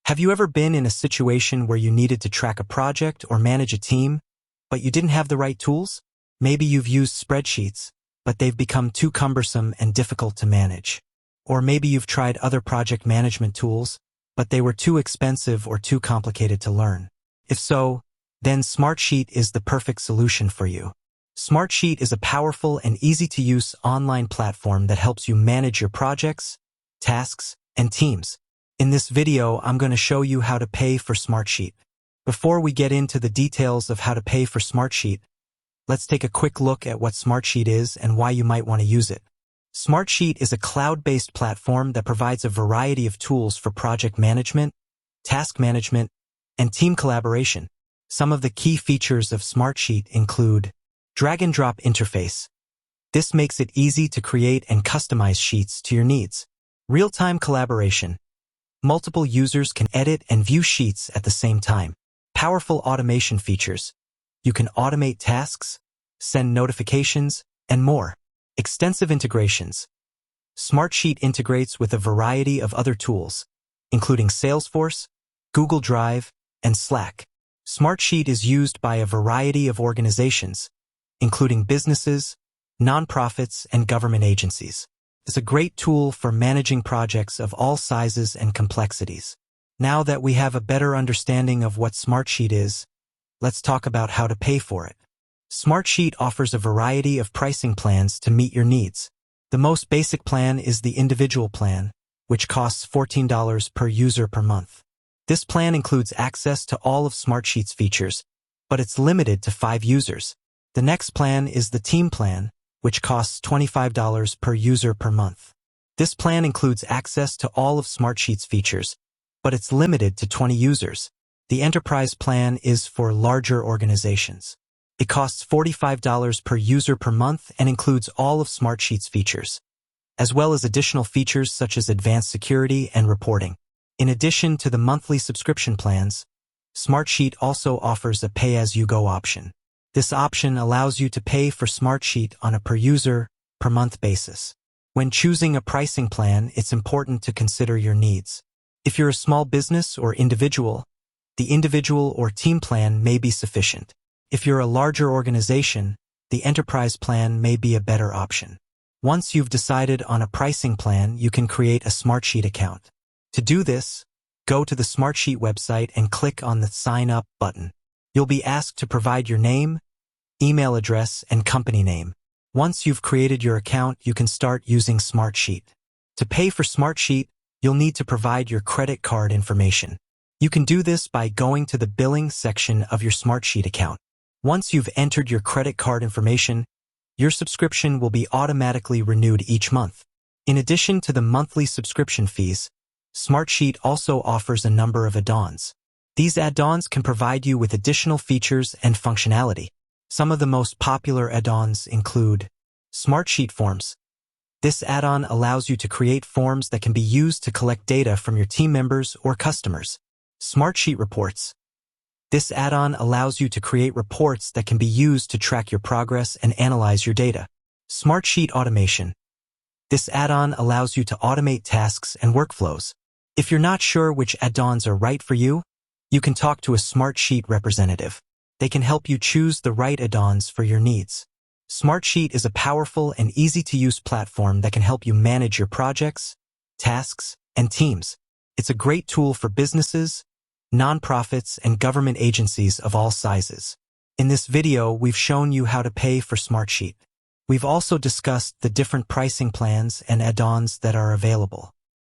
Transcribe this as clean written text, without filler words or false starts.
Have you ever been in a situation where you needed to track a project or manage a team, but you didn't have the right tools? Maybe you've used spreadsheets, but they've become too cumbersome and difficult to manage. Or maybe you've tried other project management tools, but they were too expensive or too complicated to learn. If so, then Smartsheet is the perfect solution for you. Smartsheet is a powerful and easy-to-use online platform that helps you manage your projects, tasks, and teams. In this video, I'm going to show you how to pay for Smartsheet. Before we get into the details of how to pay for Smartsheet, let's take a quick look at what Smartsheet is and why you might want to use it. Smartsheet is a cloud-based platform that provides a variety of tools for project management, task management, and team collaboration. Some of the key features of Smartsheet include drag-and-drop interface. This makes it easy to create and customize sheets to your needs. Real-time collaboration. Multiple users can edit and view sheets at the same time. Powerful automation features. You can automate tasks, send notifications, and more. Extensive integrations. Smartsheet integrates with a variety of other tools, including Salesforce, Google Drive, and Slack. Smartsheet is used by a variety of organizations, including businesses, nonprofits, and government agencies. It's a great tool for managing projects of all sizes and complexities. Now that we have a better understanding of what Smartsheet is, let's talk about how to pay for it. Smartsheet offers a variety of pricing plans to meet your needs. The most basic plan is the individual plan, which costs $14 per user per month. This plan includes access to all of Smartsheet's features, but it's limited to 5 users. The next plan is the team plan, which costs $25 per user per month. This plan includes access to all of Smartsheet's features, but it's limited to 20 users. The enterprise plan is for larger organizations. It costs $45 per user per month and includes all of Smartsheet's features, as well as additional features such as advanced security and reporting. In addition to the monthly subscription plans, Smartsheet also offers a pay-as-you-go option. This option allows you to pay for Smartsheet on a per-user, per-month basis. When choosing a pricing plan, it's important to consider your needs. If you're a small business or individual, the individual or team plan may be sufficient. If you're a larger organization, the enterprise plan may be a better option. Once you've decided on a pricing plan, you can create a Smartsheet account. To do this, go to the Smartsheet website and click on the Sign Up button. You'll be asked to provide your name, email address, and company name. Once you've created your account, you can start using Smartsheet. To pay for Smartsheet, you'll need to provide your credit card information. You can do this by going to the billing section of your Smartsheet account. Once you've entered your credit card information, your subscription will be automatically renewed each month. In addition to the monthly subscription fees, Smartsheet also offers a number of add-ons. These add-ons can provide you with additional features and functionality. Some of the most popular add-ons include Smartsheet Forms. This add-on allows you to create forms that can be used to collect data from your team members or customers. Smartsheet Reports. This add-on allows you to create reports that can be used to track your progress and analyze your data. Smartsheet Automation. This add-on allows you to automate tasks and workflows. If you're not sure which add-ons are right for you, you can talk to a Smartsheet representative. They can help you choose the right add-ons for your needs. Smartsheet is a powerful and easy-to-use platform that can help you manage your projects, tasks, and teams. It's a great tool for businesses, nonprofits, and government agencies of all sizes. In this video, we've shown you how to pay for Smartsheet. We've also discussed the different pricing plans and add-ons that are available.